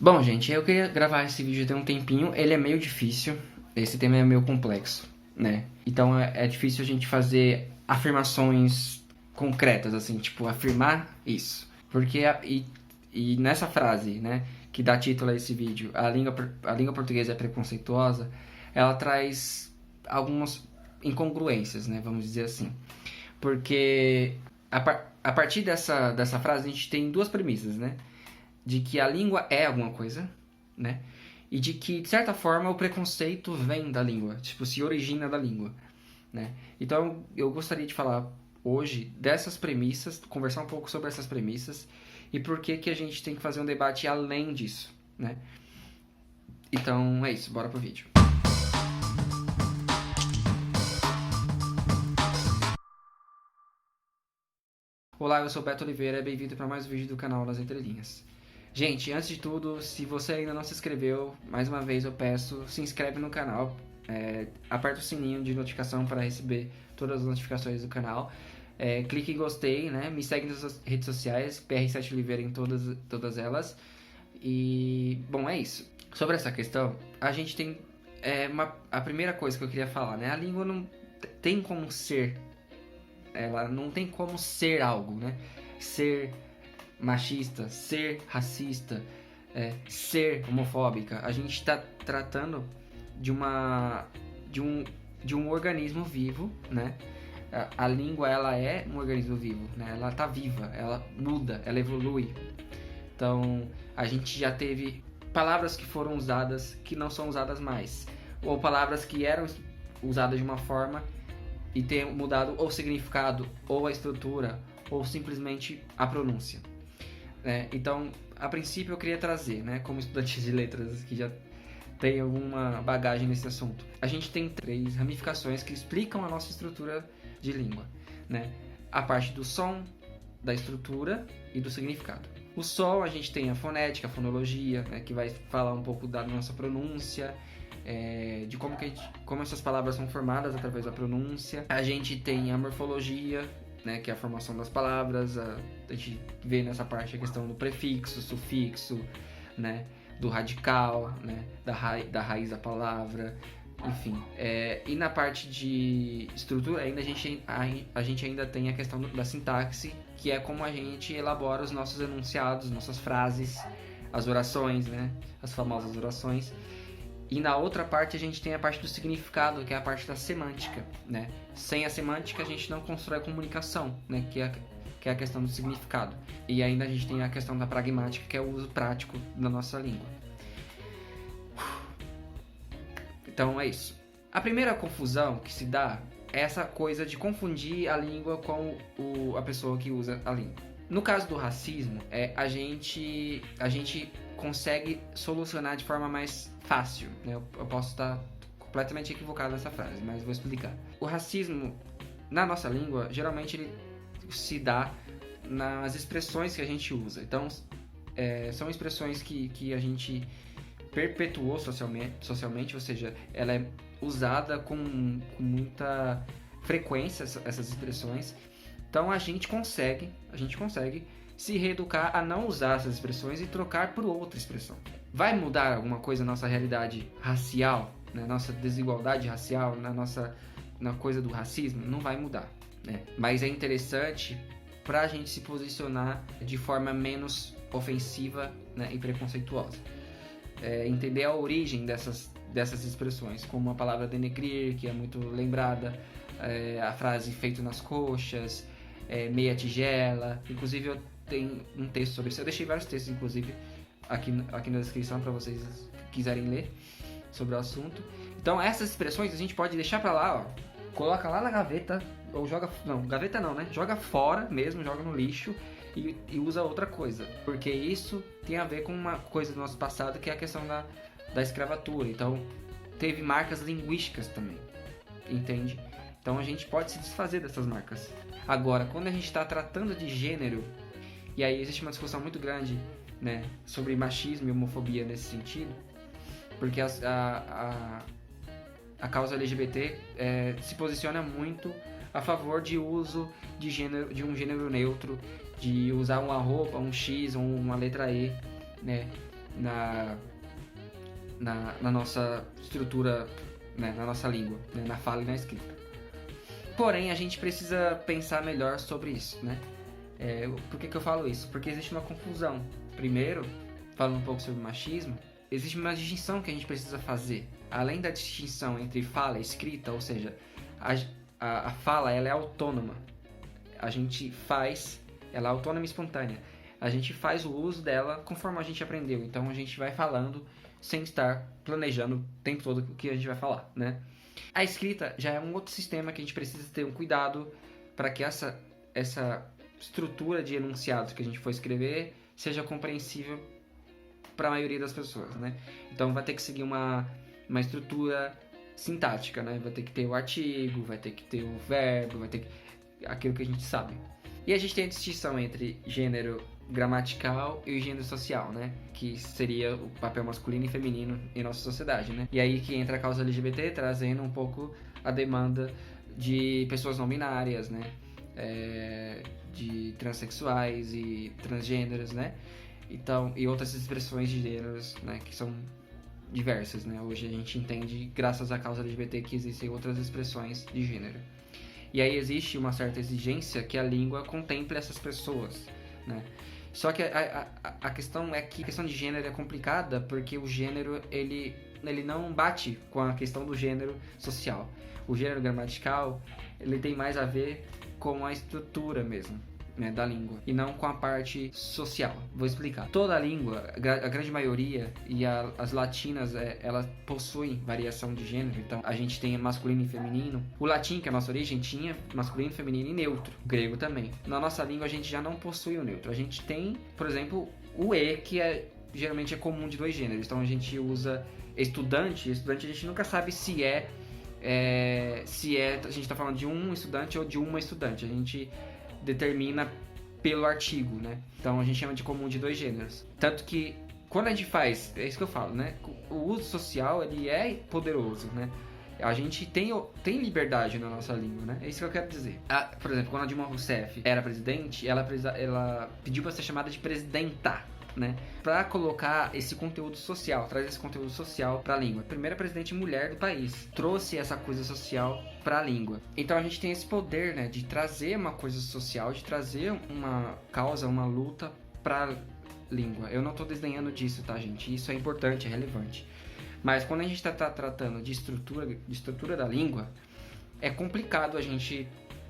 Bom, gente, eu queria gravar esse vídeo tem um tempinho. Ele é meio difícil, esse tema é meio complexo, né? Então é difícil a gente fazer afirmações concretas, assim, tipo, afirmar isso. Porque, e nessa frase, né, que dá título a esse vídeo, a língua portuguesa é preconceituosa, ela traz algumas incongruências, né, vamos dizer assim. Porque a partir dessa frase a gente tem duas premissas, né? De que a língua é alguma coisa, né? E de que, de certa forma, o preconceito vem da língua, tipo, se origina da língua, né? Então, eu gostaria de falar hoje dessas premissas, conversar um pouco sobre essas premissas e por que que a gente tem que fazer um debate além disso, né? Então, é isso, bora pro vídeo. Olá, eu sou o Beto Oliveira e bem-vindo para mais um vídeo do canal Nas Entrelinhas. Gente, antes de tudo, se você ainda não se inscreveu, mais uma vez eu peço, se inscreve no canal, aperta o sininho de notificação para receber todas as notificações do canal, clique em gostei, né? Me segue nas redes sociais, PR7 Oliveira em todas elas. E, bom, é isso. Sobre essa questão, a gente tem a primeira coisa que eu queria falar, né? A língua não tem como ser, ela não tem como ser algo, né? Ser machista, ser racista, ser homofóbica. A gente está tratando de um organismo vivo, né? A língua, ela é um organismo vivo, né? Ela está viva, ela muda, ela evolui. Então, a gente já teve palavras que foram usadas que não são usadas mais, ou palavras que eram usadas de uma forma e ter mudado ou o significado, ou a estrutura, ou simplesmente a pronúncia. Então, a princípio eu queria trazer, né, como estudante de letras que já tem alguma bagagem nesse assunto, a gente tem 3 ramificações que explicam a nossa estrutura de língua, né? A parte do som, da estrutura e do significado. O som, a gente tem a fonética, a fonologia, né, que vai falar um pouco da nossa pronúncia, de como essas palavras são formadas através da pronúncia. A gente tem a morfologia, né, que é a formação das palavras. A gente vê nessa parte a questão do prefixo, sufixo, né, do radical, né, da raiz da palavra, enfim. E na parte de estrutura, ainda a gente ainda tem a questão da sintaxe, que é como a gente elabora os nossos enunciados, nossas frases, as orações, né, as famosas orações. E na outra parte a gente tem a parte do significado, que é a parte da semântica, né? Sem a semântica a gente não constrói comunicação, né? Que é a questão do significado. E ainda a gente tem a questão da pragmática, que é o uso prático da nossa língua. Então é isso. A primeira confusão que se dá é essa coisa de confundir a língua com a pessoa que usa a língua. No caso do racismo, a gente consegue solucionar de forma mais fácil, né? Eu posso estar completamente equivocado nessa frase, mas vou explicar. O racismo, na nossa língua, geralmente ele se dá nas expressões que a gente usa. Então, são expressões que a gente perpetuou socialmente, ou seja, ela é usada com muita frequência, essas expressões. Então a gente consegue se reeducar a não usar essas expressões e trocar por outra expressão. Vai mudar alguma coisa na nossa realidade racial, na nossa desigualdade racial, na coisa do racismo? Não vai mudar, né? Mas é interessante para a gente se posicionar de forma menos ofensiva, né, e preconceituosa. Entender a origem dessas expressões, como a palavra denegrir, que é muito lembrada, a frase feito nas coxas, meia tigela. Inclusive eu tenho um texto sobre isso, eu deixei vários textos inclusive aqui na descrição para vocês quiserem ler sobre o assunto. Então essas expressões a gente pode deixar para lá, ó, coloca lá na gaveta, ou gaveta não, né? Joga fora mesmo, joga no lixo e usa outra coisa, porque isso tem a ver com uma coisa do nosso passado, que é a questão da escravatura. Então teve marcas linguísticas também, entende? Então a gente pode se desfazer dessas marcas. Agora, quando a gente está tratando de gênero, e aí existe uma discussão muito grande, né, sobre machismo e homofobia nesse sentido, porque a causa LGBT se posiciona muito a favor de uso de um gênero neutro, de usar uma roupa, um X ou uma letra E, né, na, na nossa estrutura, né, na nossa língua, né, na fala e na escrita. Porém, a gente precisa pensar melhor sobre isso, né? Por que eu falo isso? Porque existe uma confusão. Primeiro, falando um pouco sobre machismo, existe uma distinção que a gente precisa fazer. Além da distinção entre fala e escrita, ou seja, a fala ela é autônoma. A gente faz, ela é autônoma e espontânea. A gente faz o uso dela conforme a gente aprendeu. Então a gente vai falando sem estar planejando o tempo todo o que a gente vai falar, né? A escrita já é um outro sistema que a gente precisa ter um cuidado para que essa estrutura de enunciados que a gente for escrever seja compreensível para a maioria das pessoas, né? Então vai ter que seguir uma estrutura sintática, né? Vai ter que ter o artigo, vai ter que ter o verbo, vai ter que... aquilo que a gente sabe. E a gente tem a distinção entre gênero gramatical e o gênero social, né? Que seria o papel masculino e feminino em nossa sociedade, né? E aí que entra a causa LGBT, trazendo um pouco a demanda de pessoas não binárias, né? De transexuais e transgêneros, né? Então, e outras expressões de gêneros, né? Que são diversas, né? Hoje a gente entende, graças à causa LGBT, que existem outras expressões de gênero. E aí existe uma certa exigência que a língua contemple essas pessoas, né? Só que a questão é que a questão de gênero é complicada porque o gênero, ele não bate com a questão do gênero social. O gênero gramatical, ele tem mais a ver com a estrutura mesmo, né, da língua, e não com a parte social. Vou explicar. Toda a língua, a grande maioria, e as latinas, elas possuem variação de gênero. Então, a gente tem masculino e feminino. O latim, que é a nossa origem, tinha masculino, feminino e neutro. O grego também. Na nossa língua, a gente já não possui o neutro. A gente tem, por exemplo, o E, que geralmente é comum de dois gêneros. Então, a gente usa estudante. Estudante, a gente nunca sabe se a gente está falando de um estudante ou de uma estudante. A gente determina pelo artigo, né? Então a gente chama de comum de dois gêneros. Tanto que quando a gente faz, é isso que eu falo, né? O uso social, ele é poderoso, né? A gente tem liberdade na nossa língua, né? É isso que eu quero dizer. Por exemplo, quando a Dilma Rousseff era presidente, ela pediu para ser chamada de presidenta, né? Para colocar esse conteúdo social, trazer esse conteúdo social para a língua. Primeira presidente mulher do país trouxe essa coisa social para a língua. Então a gente tem esse poder, né, de trazer uma coisa social, de trazer uma causa, uma luta para a língua. Eu não estou desdenhando disso, tá, gente? Isso é importante, é relevante. Mas quando a gente está tratando de estrutura da língua, é complicado a gente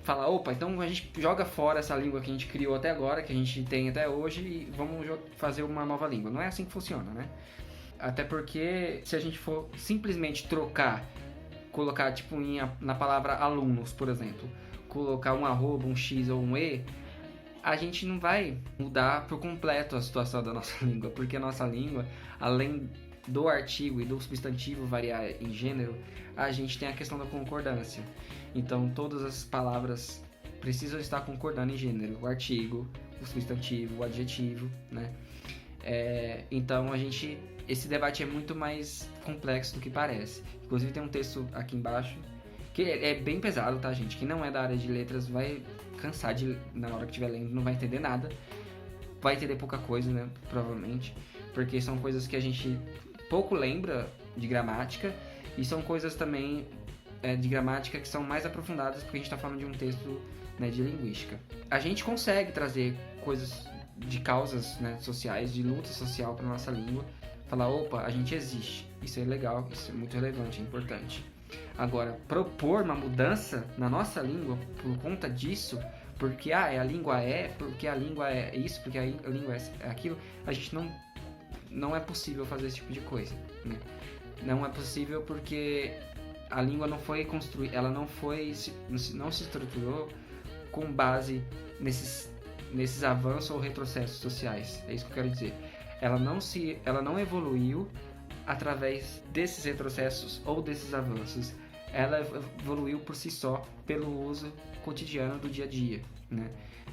falar, opa, então a gente joga fora essa língua que a gente criou até agora, que a gente tem até hoje, e vamos fazer uma nova língua. Não é assim que funciona, né? Até porque se a gente for simplesmente colocar tipo na palavra alunos, por exemplo, colocar um arroba, um x ou um e, a gente não vai mudar por completo a situação da nossa língua, porque a nossa língua, além do artigo e do substantivo variar em gênero, a gente tem a questão da concordância. Então, todas as palavras precisam estar concordando em gênero. O artigo, o substantivo, o adjetivo, né? Então, esse debate é muito mais complexo do que parece. Inclusive, tem um texto aqui embaixo que é bem pesado, tá, gente? Quem não é da área de letras vai cansar na hora que estiver lendo, não vai entender nada. Vai entender pouca coisa, né? Provavelmente. Porque são coisas que a gente pouco lembra de gramática, e são coisas também de gramática que são mais aprofundadas, porque a gente está falando de um texto, né, de linguística. A gente consegue trazer coisas de causas, né, sociais, de luta social para nossa língua, falar, opa, a gente existe, isso é legal, isso é muito relevante, é importante. Agora, propor uma mudança na nossa língua por conta disso, porque a língua porque a língua é isso, porque a língua é aquilo, a gente não é possível fazer esse tipo de coisa, né? Não é possível porque a língua não foi construída, ela não se estruturou com base nesses avanços ou retrocessos sociais. É isso que eu quero dizer. Ela não evoluiu através desses retrocessos ou desses avanços. Ela evoluiu por si só pelo uso cotidiano do dia a dia, né?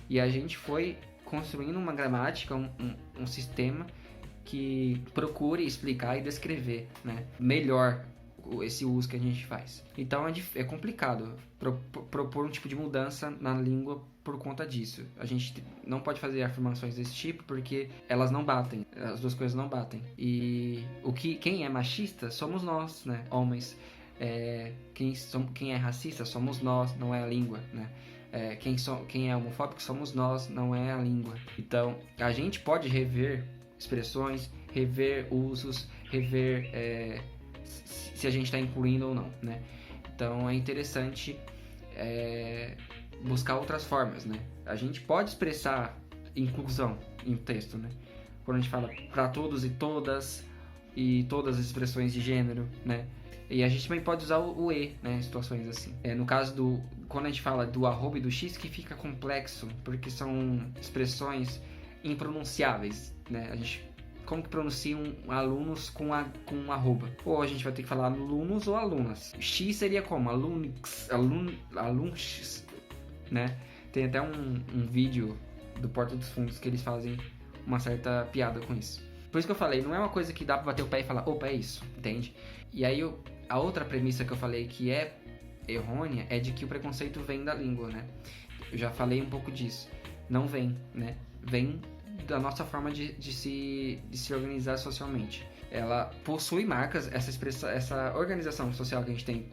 E a gente foi construindo uma gramática, um sistema que procure explicar e descrever, né, melhor esse uso que a gente faz. Então é complicado propor um tipo de mudança na língua por conta disso. A gente não pode fazer afirmações desse tipo porque elas não batem, as duas coisas não batem. E quem é machista somos nós, né, homens. Quem é racista somos nós, não é a língua, né? Quem é homofóbico somos nós, não é a língua. Então, a gente pode rever expressões, rever usos, rever se a gente está incluindo ou não, né? Então, é interessante buscar outras formas, né? A gente pode expressar inclusão em texto, né? Quando a gente fala para todos e todas as expressões de gênero, né? E a gente também pode usar o E, né, em situações assim. No caso quando a gente fala do arroba e do X, que fica complexo, porque são expressões impronunciáveis, né? Como que pronunciam alunos com arroba? Ou a gente vai ter que falar alunos ou alunas. X seria como? Alunos, né? Tem até um vídeo do Porta dos Fundos que eles fazem uma certa piada com isso. Por isso que eu falei, não é uma coisa que dá pra bater o pé e falar, opa, é isso, entende? E aí a outra premissa que eu falei que é errônea é de que o preconceito vem da língua, né? Eu já falei um pouco disso. Não vem, né? Vem da nossa forma de se organizar socialmente. Ela possui marcas, essa organização social que a gente tem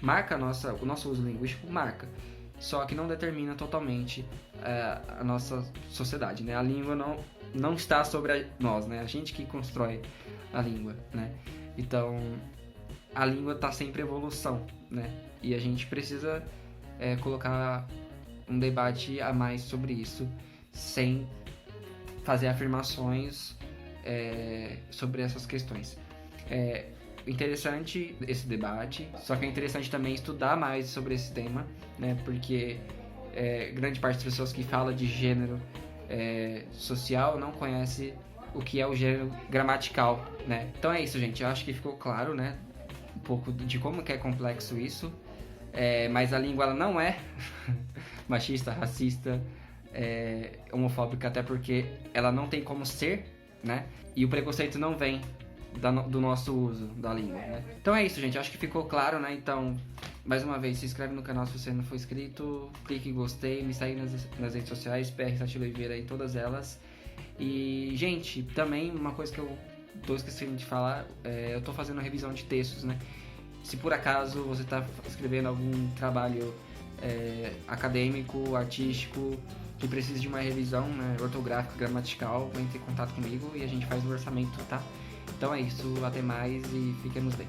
marca o nosso uso linguístico, marca. Só que não determina totalmente a nossa sociedade, né? A língua não está sobre nós, né? A gente que constrói a língua, né? Então, a língua está sempre em evolução, né? E a gente precisa colocar um debate a mais sobre isso, sem fazer afirmações sobre essas questões. Interessante esse debate, só que é interessante também estudar mais sobre esse tema, né? Porque grande parte das pessoas que fala de gênero social não conhece o que é o gênero gramatical, né? Então é isso, gente. Eu acho que ficou claro, né? Um pouco de como que é complexo isso. Mas a língua ela não é machista, racista, homofóbica, até porque ela não tem como ser, né? E o preconceito não vem do nosso uso da língua, né? Então é isso, gente. Acho que ficou claro, né? Então, mais uma vez, se inscreve no canal se você não for inscrito, clique em gostei, me segue nas redes sociais, PR Sati Oliveira em todas elas. E, gente, também uma coisa que eu tô esquecendo de falar, eu tô fazendo revisão de textos, né? Se por acaso você tá escrevendo algum trabalho acadêmico, artístico, que precisa de uma revisão, né, ortográfica, gramatical, vem ter contato comigo e a gente faz o orçamento, tá? Então é isso, até mais e fiquemos bem.